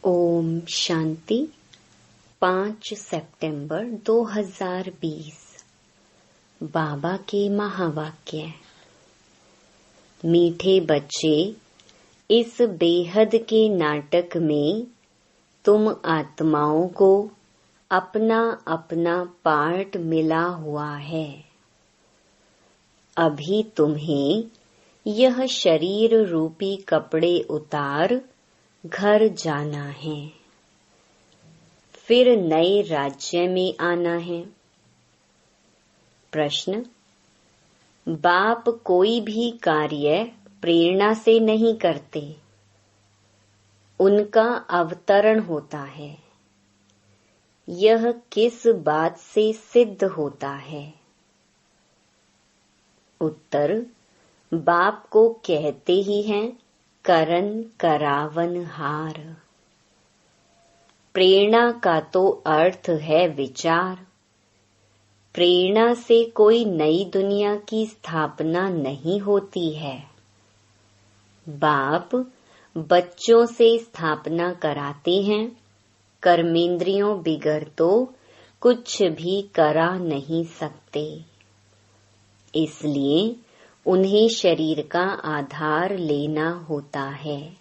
ओम शांति। 5 सितंबर 2020। बाबा के महावाक्य। मीठे बच्चे, इस बेहद के नाटक में तुम आत्माओं को अपना अपना पार्ट मिला हुआ है। अभी तुम्हें यह शरीर रूपी कपड़े उतार घर जाना है, फिर नए राज्य में आना है। प्रश्न: बाप कोई भी कार्य प्रेरणा से नहीं करते, उनका अवतरण होता है। यह किस बात से सिद्ध होता है? उत्तर: बाप को कहते ही हैं करन करावन हार। प्रेरणा का तो अर्थ है विचार। प्रेरणा से कोई नई दुनिया की स्थापना नहीं होती है। बाप बच्चों से स्थापना कराते हैं। कर्मेंद्रियों बिगर तो कुछ भी करा नहीं सकते। इसलिए उन्हें शरीर का आधार लेना होता है।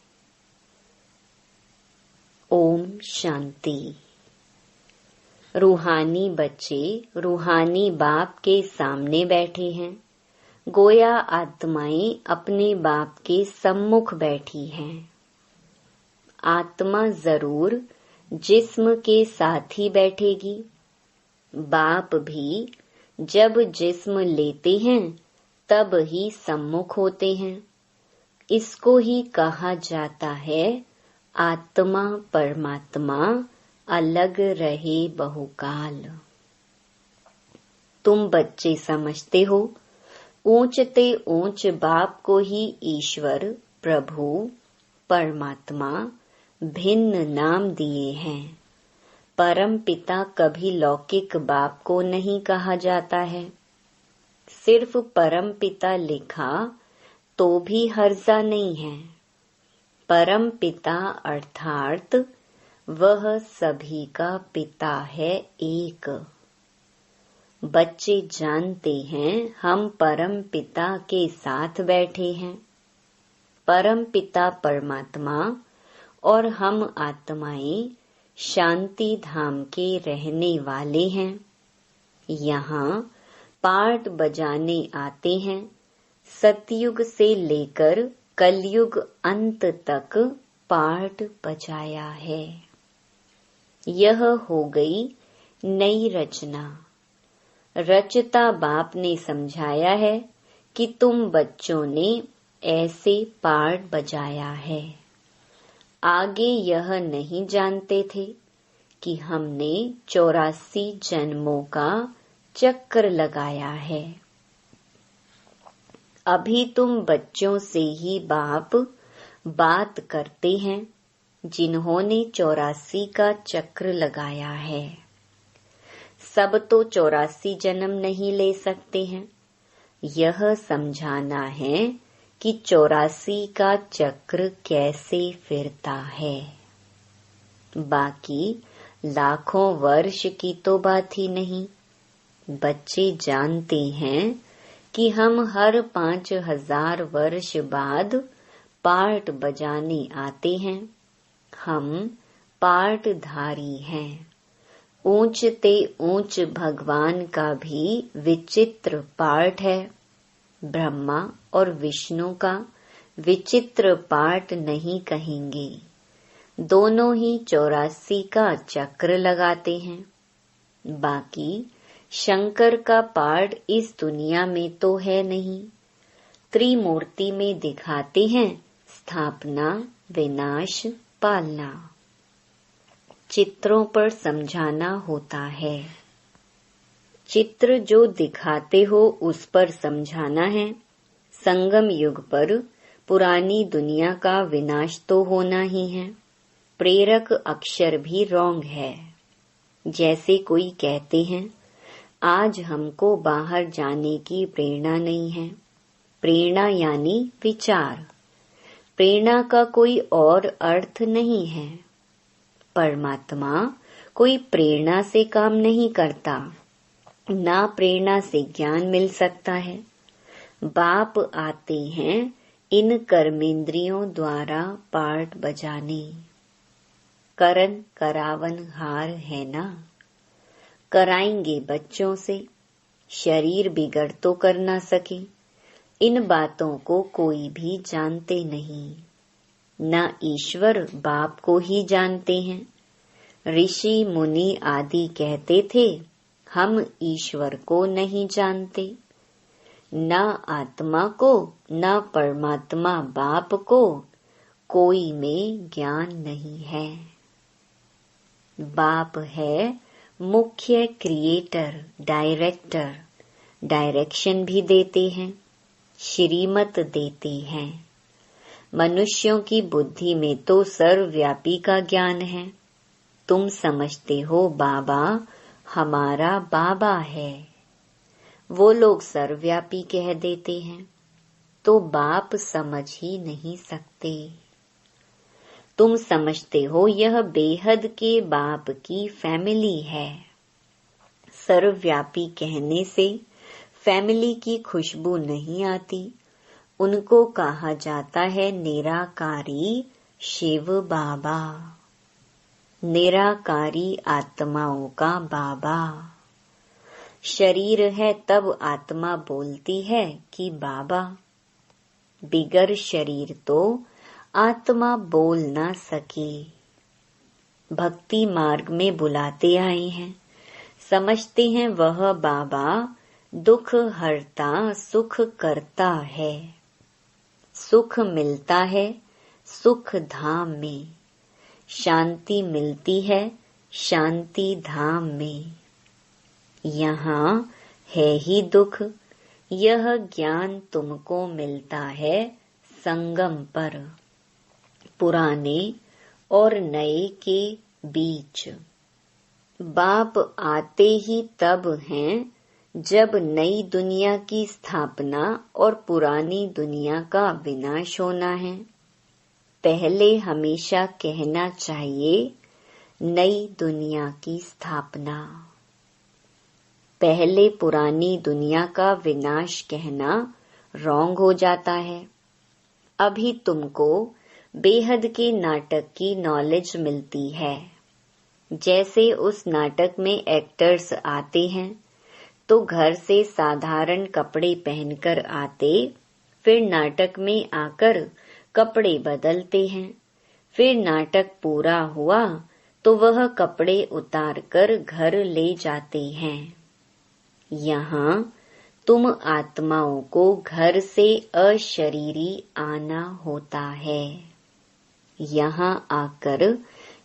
ओम शांति। रूहानी बच्चे रूहानी बाप के सामने बैठे हैं। गोया आत्माएं अपने बाप के सम्मुख बैठी हैं। आत्मा जरूर जिस्म के साथ ही बैठेगी। बाप भी जब जिस्म लेते हैं तब ही सम्मुख होते हैं। इसको ही कहा जाता है आत्मा परमात्मा अलग रहे बहुकाल। तुम बच्चे समझते हो, ऊंचते ऊंच बाप को ही ईश्वर, प्रभु, परमात्मा भिन्न नाम दिए हैं। परम पिता कभी लौकिक बाप को नहीं कहा जाता है। सिर्फ परम पिता लिखा तो भी हर्जा नहीं है। परम पिता अर्थात वह सभी का पिता है एक। बच्चे जानते हैं हम परम पिता के साथ बैठे हैं। परम पिता परमात्मा और हम आत्माएं शांति धाम के रहने वाले हैं। यहाँ पार्ट बजाने आते हैं। सतयुग से लेकर कलयुग अंत तक पार्ट बजाया है। यह हो गई नई रचना। रचता बाप ने समझाया है कि तुम बच्चों ने ऐसे पार्ट बजाया है। आगे यह नहीं जानते थे कि हमने 84 जन्मों का चक्र लगाया है। अभी तुम बच्चों से ही बाप बात करते हैं जिन्होंने 84 का चक्र लगाया है। सब तो 84 जन्म नहीं ले सकते हैं। यह समझाना है कि 84 का चक्र कैसे फिरता है। बाकी लाखों वर्ष की तो बात ही नहीं। बच्चे जानते हैं कि हम हर 5000 वर्ष बाद पार्ट बजाने आते हैं। हम पार्टधारी हैं। ऊंचते ऊंच भगवान का भी विचित्र पार्ट है। ब्रह्मा और विष्णु का विचित्र पार्ट नहीं कहेंगे। दोनों ही 84 का चक्र लगाते हैं। बाकी शंकर का पार्ट इस दुनिया में तो है नहीं। त्रिमूर्ति में दिखाते हैं स्थापना, विनाश, पालना। चित्रों पर समझाना होता है। चित्र जो दिखाते हो उस पर समझाना है। संगम युग पर पुरानी दुनिया का विनाश तो होना ही है। प्रेरक अक्षर भी रॉन्ग है। जैसे कोई कहते हैं आज हमको बाहर जाने की प्रेरणा नहीं है। प्रेरणा यानी विचार। प्रेरणा का कोई और अर्थ नहीं है। परमात्मा कोई प्रेरणा से काम नहीं करता, ना प्रेरणा से ज्ञान मिल सकता है। बाप आते हैं इन कर्मेंद्रियों द्वारा पार्ट बजाने। करन करावन हार है ना, कराएंगे बच्चों से, शरीर बिगड़ तो कर ना सके। इन बातों को कोई भी जानते नहीं, ना ईश्वर बाप को ही जानते हैं। ऋषि मुनि आदि कहते थे हम ईश्वर को नहीं जानते, ना आत्मा को ना परमात्मा बाप को कोई में ज्ञान नहीं है। बाप है मुख्य क्रिएटर, डायरेक्टर, डायरेक्शन भी देते हैं, श्रीमत देते हैं। मनुष्यों की बुद्धि में तो सर्वव्यापी का ज्ञान है। तुम समझते हो बाबा हमारा बाबा है, वो लोग सर्वव्यापी कह देते हैं, तो बाप समझ ही नहीं सकते। तुम समझते हो यह बेहद के बाप की फैमिली है। सर्वव्यापी कहने से फैमिली की खुशबू नहीं आती, उनको कहा जाता है निराकारी शिव बाबा, निराकारी आत्माओं का बाबा। शरीर है तब आत्मा बोलती है कि बाबा, बिगर शरीर तो आत्मा बोल ना सके। भक्ति मार्ग में बुलाते आए हैं, समझते हैं वह बाबा दुख हरता सुख करता है। सुख मिलता है सुख धाम में, शांति मिलती है शांति धाम में। यहाँ है ही दुख, यह ज्ञान तुमको मिलता है संगम पर, पुराने और नए के बीच। बाप आते ही तब हैं जब नई दुनिया की स्थापना और पुरानी दुनिया का विनाश होना है। पहले हमेशा कहना चाहिए नई दुनिया की स्थापना, पहले पुरानी दुनिया का विनाश कहना रॉन्ग हो जाता है। अभी तुमको बेहद के नाटक की नॉलेज मिलती है। जैसे उस नाटक में एक्टर्स आते हैं तो घर से साधारण कपड़े पहनकर आते, फिर नाटक में आकर कपड़े बदलते हैं, फिर नाटक पूरा हुआ तो वह कपड़े उतारकर घर ले जाते हैं। यहाँ तुम आत्माओं को घर से अशरीरी आना होता है। यहाँ आकर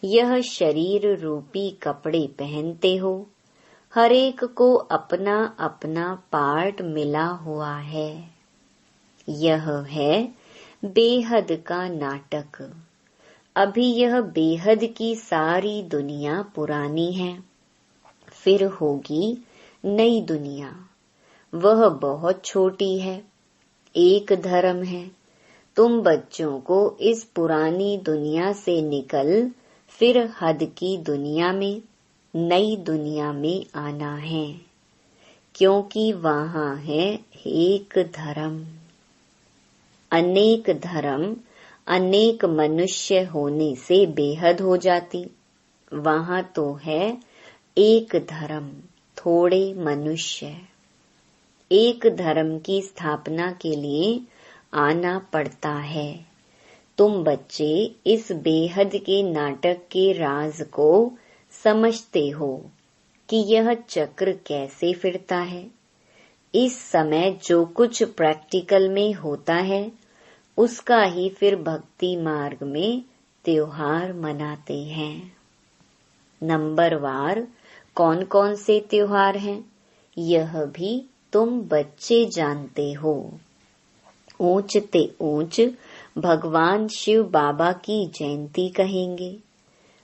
यह शरीर रूपी कपड़े पहनते हो। हर एक को अपना अपना पार्ट मिला हुआ है। यह है बेहद का नाटक। अभी यह बेहद की सारी दुनिया पुरानी है, फिर होगी नई दुनिया। वह बहुत छोटी है, एक धर्म है। तुम बच्चों को इस पुरानी दुनिया से निकल फिर हद की दुनिया में, नई दुनिया में आना है, क्योंकि वहाँ है एक धर्म। अनेक धर्म अनेक मनुष्य होने से बेहद हो जाती। वहाँ तो है एक धर्म, थोड़े मनुष्य। एक धर्म की स्थापना के लिए आना पड़ता है। तुम बच्चे इस बेहद के नाटक के राज को समझते हो कि यह चक्र कैसे फिरता है। इस समय जो कुछ प्रैक्टिकल में होता है उसका ही फिर भक्ति मार्ग में त्योहार मनाते हैं। नंबरवार कौन कौन से त्योहार हैं यह भी तुम बच्चे जानते हो। ऊंच ते ऊंच भगवान शिव बाबा की जयंती कहेंगे।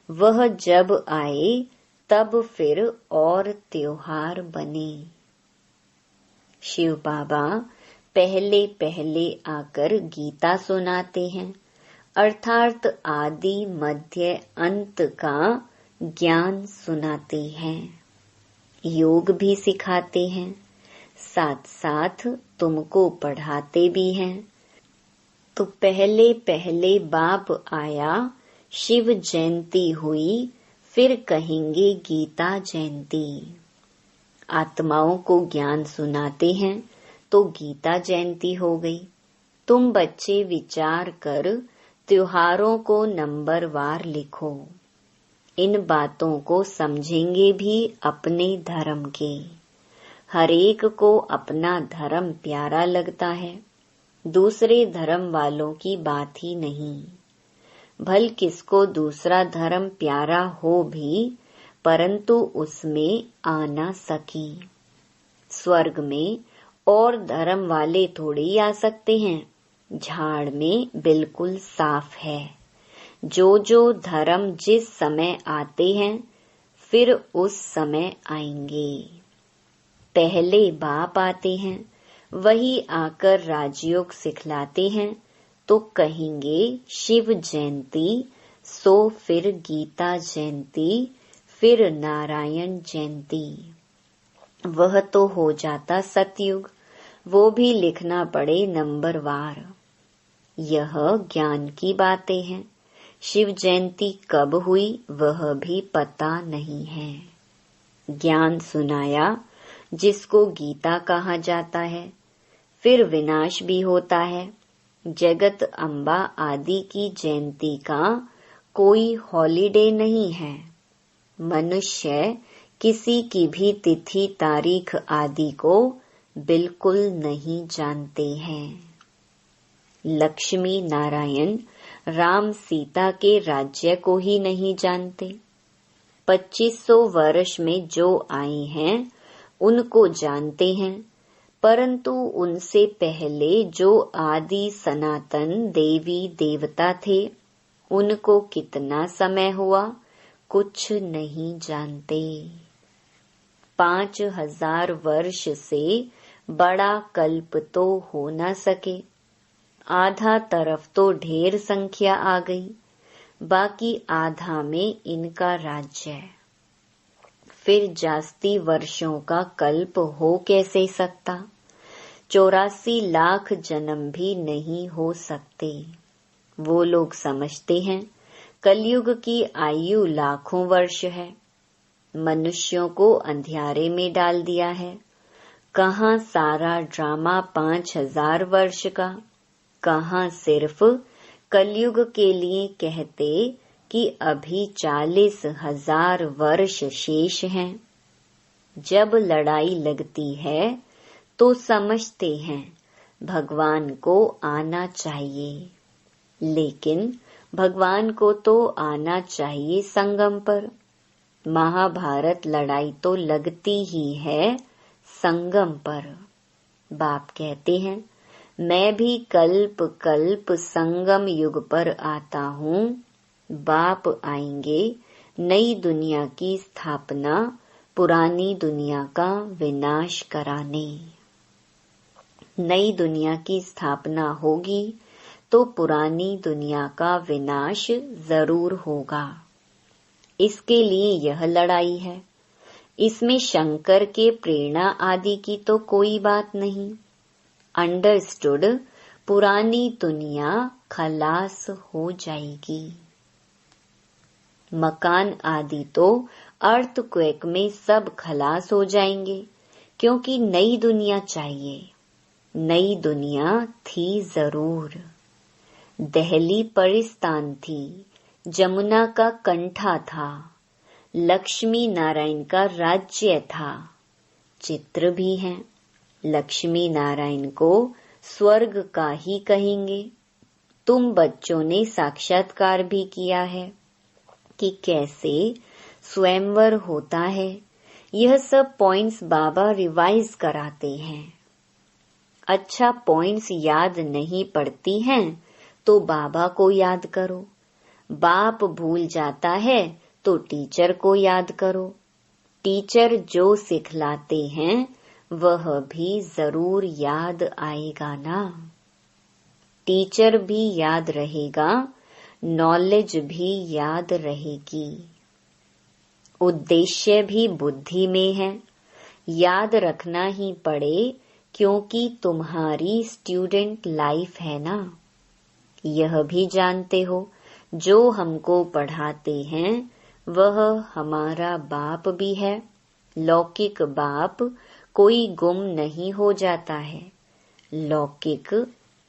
वह जब आए तब फिर और त्योहार बने। शिव बाबा पहले पहले आकर गीता सुनाते हैं, अर्थात आदि मध्य अंत का ज्ञान सुनाते हैं, योग भी सिखाते हैं, साथ साथ तुमको पढ़ाते भी हैं। तो पहले पहले बाप आया, शिव जयंती हुई, फिर कहेंगे गीता जयंती। आत्माओं को ज्ञान सुनाते हैं तो गीता जयंती हो गई। तुम बच्चे विचार कर त्योहारों को नंबरवार लिखो। इन बातों को समझेंगे भी अपने धर्म के। हरेक को अपना धर्म प्यारा लगता है, दूसरे धर्म वालों की बात ही नहीं। भल किसको दूसरा धर्म प्यारा हो भी, परंतु उसमें आ न सकी। स्वर्ग में और धर्म वाले थोड़ी आ सकते हैं, झाड़ में बिल्कुल साफ है। जो जो धर्म जिस समय आते हैं, फिर उस समय आएंगे। पहले बाप आते हैं, वही आकर राजयोग सिखलाते हैं, तो कहेंगे शिव जयंती, सो फिर गीता जयंती, फिर नारायण जयंती। वह तो हो जाता सतयुग, वो भी लिखना पड़े नंबरवार। यह ज्ञान की बातें हैं। शिव जयंती कब हुई वह भी पता नहीं है। ज्ञान सुनाया जिसको गीता कहा जाता है, फिर विनाश भी होता है। जगत अम्बा आदि की जयंती का कोई हॉलिडे नहीं है। मनुष्य किसी की भी तिथि तारीख आदि को बिल्कुल नहीं जानते हैं। लक्ष्मी नारायण राम सीता के राज्य को ही नहीं जानते। 2500 वर्ष में जो आए हैं उनको जानते हैं, परंतु उनसे पहले जो आदि सनातन देवी देवता थे, उनको कितना समय हुआ कुछ नहीं जानते। 5000 वर्ष से बड़ा कल्प तो हो न सके। आधा तरफ तो ढेर संख्या आ गई, बाकी आधा में इनका राज्य है। फिर जास्ती वर्षों का कल्प हो कैसे सकता? 84 लाख जन्म भी नहीं हो सकते। वो लोग समझते हैं कलयुग की आयु लाखों वर्ष है। मनुष्यों को अंधियारे में डाल दिया है। कहाँ सारा ड्रामा 5000 वर्ष का, कहाँ सिर्फ कलयुग के लिए कहते कि अभी 40,000 वर्ष शेष हैं। जब लड़ाई लगती है तो समझते हैं भगवान को आना चाहिए, लेकिन भगवान को तो आना चाहिए संगम पर। महाभारत लड़ाई तो लगती ही है संगम पर। बाप कहते हैं मैं भी कल्प कल्प संगम युग पर आता हूँ। बाप आएंगे नई दुनिया की स्थापना, पुरानी दुनिया का विनाश कराने। नई दुनिया की स्थापना होगी तो पुरानी दुनिया का विनाश जरूर होगा। इसके लिए यह लड़ाई है। इसमें शंकर के प्रेरणा आदि की तो कोई बात नहीं। अंडरस्टूड, पुरानी दुनिया खलास हो जाएगी। मकान आदि तो अर्थक्वेक में सब खलास हो जाएंगे, क्योंकि नई दुनिया चाहिए। नई दुनिया थी जरूर। दहली परिस्तान थी, जमुना का कंठा था, लक्ष्मी नारायण का राज्य था। चित्र भी हैं। लक्ष्मी नारायण को स्वर्ग का ही कहेंगे। तुम बच्चों ने साक्षात्कार भी किया है कि कैसे स्वयंवर होता है। यह सब पॉइंट्स बाबा रिवाइज कराते हैं। अच्छा, पॉइंट्स याद नहीं पड़ती हैं तो बाबा को याद करो। बाप भूल जाता है तो टीचर को याद करो। टीचर जो सिखलाते हैं वह भी जरूर याद आएगा ना। टीचर भी याद रहेगा नॉलेज भी याद रहेगी। उद्देश्य भी बुद्धि में है, याद रखना ही पड़े, क्योंकि तुम्हारी स्टूडेंट लाइफ है ना। यह भी जानते हो, जो हमको पढ़ाते हैं वह हमारा बाप भी है। लौकिक बाप कोई गुम नहीं हो जाता है। लौकिक,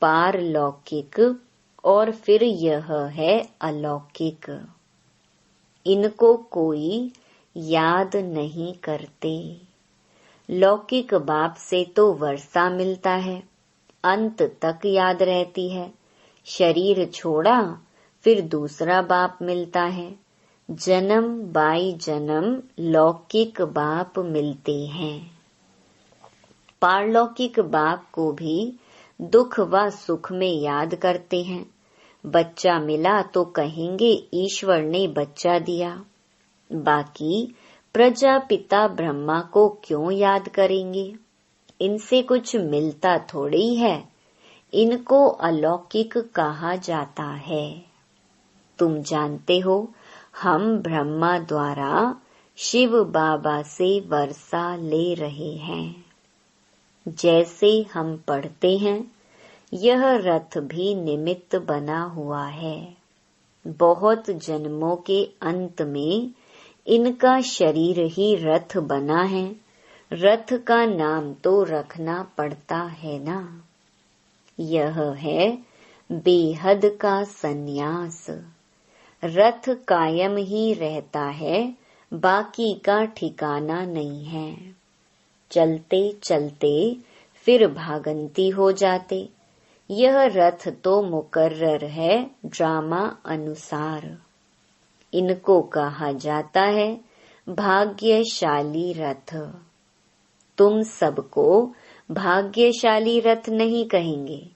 पारलौकिक और फिर यह है अलौकिक। इनको कोई याद नहीं करते। लौकिक बाप से तो वर्षा मिलता है, अंत तक याद रहती है। शरीर छोड़ा फिर दूसरा बाप मिलता है। जन्म बाई जन्म लौकिक बाप मिलते हैं। पारलौकिक बाप को भी दुख व सुख में याद करते हैं। बच्चा मिला तो कहेंगे ईश्वर ने बच्चा दिया। बाकी प्रजापिता ब्रह्मा को क्यों याद करेंगे? इनसे कुछ मिलता थोड़ी है। इनको अलौकिक कहा जाता है। तुम जानते हो, हम ब्रह्मा द्वारा शिव बाबा से वर्षा ले रहे हैं। जैसे हम पढ़ते हैं, यह रथ भी निमित्त बना हुआ है। बहुत जन्मों के अंत में इनका शरीर ही रथ बना है। रथ का नाम तो रखना पड़ता है ना। यह है बेहद का सन्यास। रथ कायम ही रहता है, बाकी का ठिकाना नहीं है। चलते चलते फिर भागंती हो जाते। यह रथ तो मुकर्रर है ड्रामा अनुसार। इनको कहा जाता है भाग्यशाली रथ। तुम सबको भाग्यशाली रथ नहीं कहेंगे।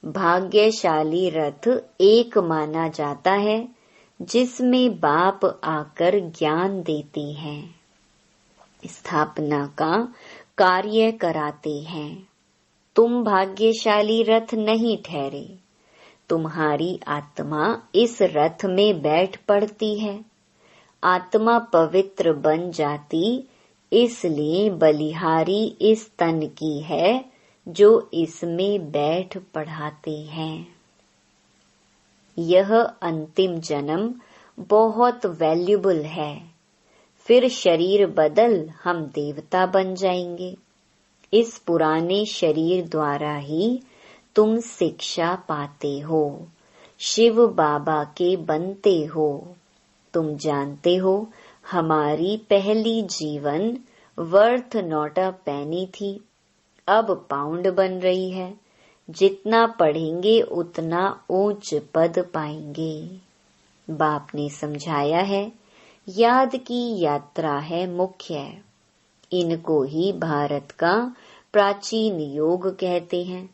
भाग्यशाली रथ एक माना जाता है, जिसमें बाप आकर ज्ञान देते हैं, स्थापना का कार्य कराते हैं। तुम भाग्यशाली रथ नहीं ठहरे। तुम्हारी आत्मा इस रथ में बैठ पड़ती है। आत्मा पवित्र बन जाती, इसलिए बलिहारी इस तन की है जो इसमें बैठ पढ़ाते हैं। यह अंतिम जन्म बहुत वैल्यूबल है। फिर शरीर बदल हम देवता बन जाएंगे। इस पुराने शरीर द्वारा ही तुम शिक्षा पाते हो, शिव बाबा के बनते हो। तुम जानते हो, हमारी पहली जीवन वर्थ नॉट अ पेनी थी, अब पाउंड बन रही है। जितना पढ़ेंगे उतना ऊंच पद पाएंगे। बाप ने समझाया है, याद की यात्रा है मुख्य। इनको ही भारत का प्राचीन योग कहते हैं,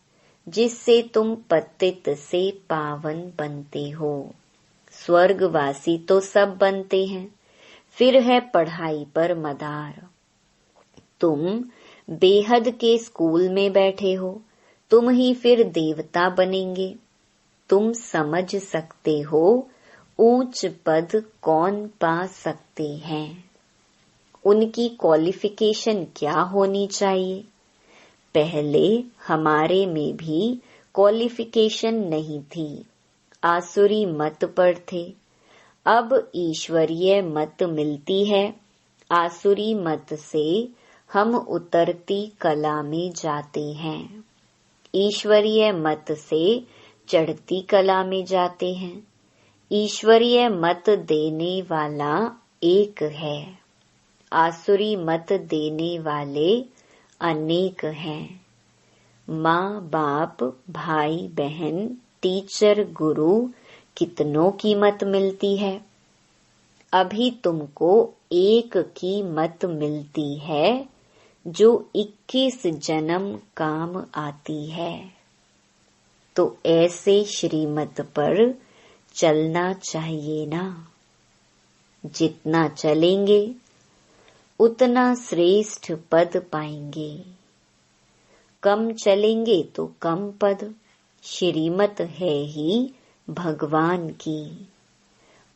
जिससे तुम पतित से पावन बनते हो। स्वर्गवासी तो सब बनते हैं, फिर है पढ़ाई पर मदार। तुम बेहद के स्कूल में बैठे हो, तुम ही फिर देवता बनेंगे। तुम समझ सकते हो ऊंच पद कौन पा सकते हैं। उनकी क्वालिफिकेशन क्या होनी चाहिए? पहले हमारे में भी क्वालिफिकेशन नहीं थी, आसुरी मत पर थे। अब ईश्वरीय मत मिलती है। आसुरी मत से हम उतरती कला में जाते हैं। ईश्वरीय मत से चढ़ती कला में जाते हैं। ईश्वरीय मत देने वाला एक है, आसुरी मत देने वाले अनेक हैं। माँ बाप, भाई बहन, टीचर, गुरु, कितनों की मत मिलती है। अभी तुमको एक की मत मिलती है, जो 21 जन्म काम आती है। तो ऐसे श्रीमत पर चलना चाहिए ना। जितना चलेंगे उतना श्रेष्ठ पद पाएंगे। कम चलेंगे तो कम पद। श्रीमत है ही भगवान की।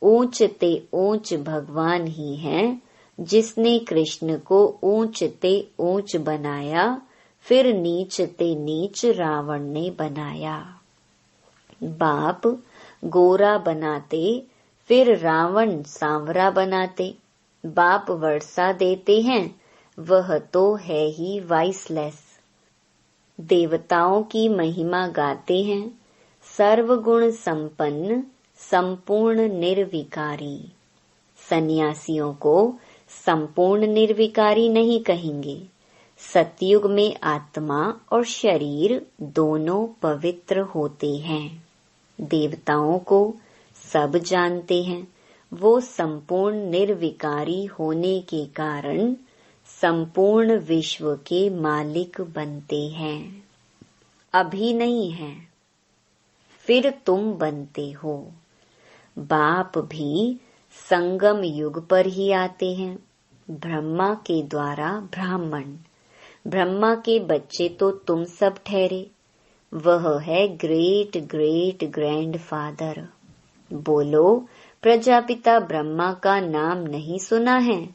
ऊंच ते ऊंच भगवान ही हैं जिसने कृष्ण को ऊंच ते ऊंच बनाया, फिर नीच ते नीच रावण ने बनाया। बाप गोरा बनाते, फिर रावण सांवरा बनाते। बाप वर्षा देते हैं, वह तो है ही वाइसलेस। देवताओं की महिमा गाते हैं, सर्वगुण संपन्न संपूर्ण निर्विकारी। सन्यासियों को संपूर्ण निर्विकारी नहीं कहेंगे। सतयुग में आत्मा और शरीर दोनों पवित्र होते हैं। देवताओं को सब जानते हैं, वो संपूर्ण निर्विकारी होने के कारण संपूर्ण विश्व के मालिक बनते हैं। अभी नहीं है, फिर तुम बनते हो। बाप भी संगम युग पर ही आते हैं। ब्रह्मा के द्वारा ब्राह्मण, ब्रह्मा के बच्चे तो तुम सब ठहरे। वह है ग्रेट ग्रेट ग्रैंडफादर। बोलो, प्रजापिता ब्रह्मा का नाम नहीं सुना है?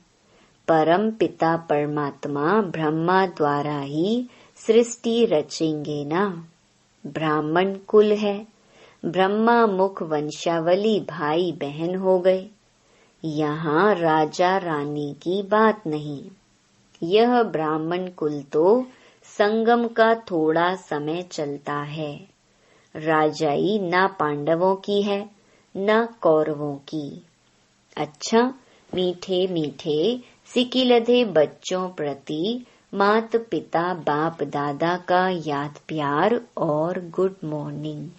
परम पिता परमात्मा ब्रह्मा द्वारा ही सृष्टि रचेंगे ना। ब्राह्मण कुल है, ब्रह्मा मुख वंशावली भाई बहन हो गए। यहाँ राजा रानी की बात नहीं। यह ब्राह्मण कुल तो संगम का थोड़ा समय चलता है। राजाई ना पांडवों की है, न कौरवों की। अच्छा, मीठे मीठे सिकिलधे बच्चों प्रति मात पिता बाप दादा का याद प्यार और गुड मॉर्निंग।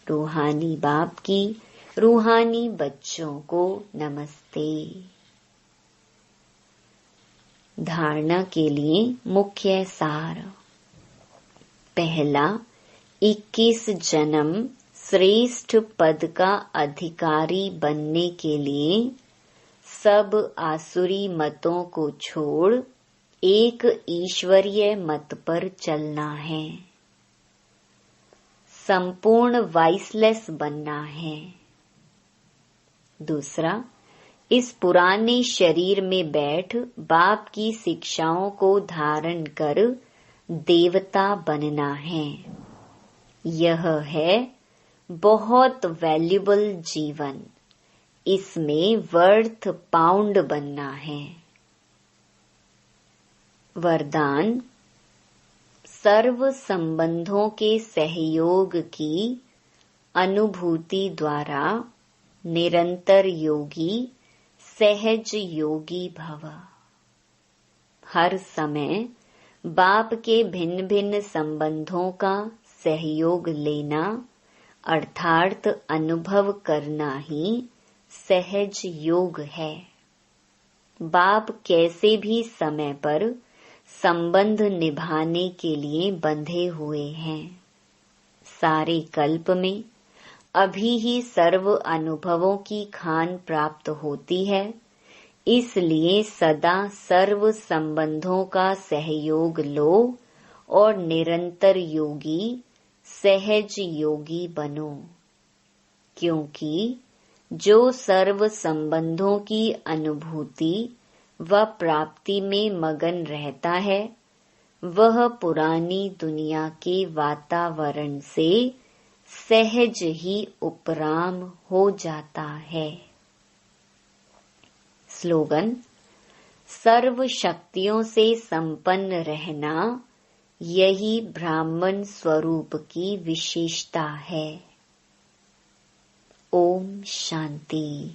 रूहानी बाप की रूहानी बच्चों को नमस्ते। धारणा के लिए मुख्य सार। पहला, 21 जन्म श्रेष्ठ पद का अधिकारी बनने के लिए सब आसुरी मतों को छोड़ एक ईश्वरीय मत पर चलना है। संपूर्ण वाइसलेस बनना है। दूसरा, इस पुराने शरीर में बैठ बाप की शिक्षाओं को धारण कर देवता बनना है। यह है बहुत वैल्यूबल जीवन। इसमें वर्थ पाउंड बनना है। वरदान, सर्व संबंधों के सहयोग की अनुभूति द्वारा निरंतर योगी सहज योगी भव। हर समय बाप के भिन्न भिन्न संबंधों का सहयोग लेना अर्थात अनुभव करना ही सहज योग है। बाप कैसे भी समय पर संबंध निभाने के लिए बंधे हुए हैं। सारे कल्प में अभी ही सर्व अनुभवों की खान प्राप्त होती है, इसलिए सदा सर्व संबंधों का सहयोग लो और निरंतर योगी सहज योगी बनो। क्योंकि जो सर्व संबंधों की अनुभूति व प्राप्ति में मगन रहता है, वह पुरानी दुनिया के वातावरण से सहज ही उपराम हो जाता है। स्लोगन, सर्व शक्तियों से संपन्न रहना यही ब्राह्मण स्वरूप की विशेषता है। ओम शांति।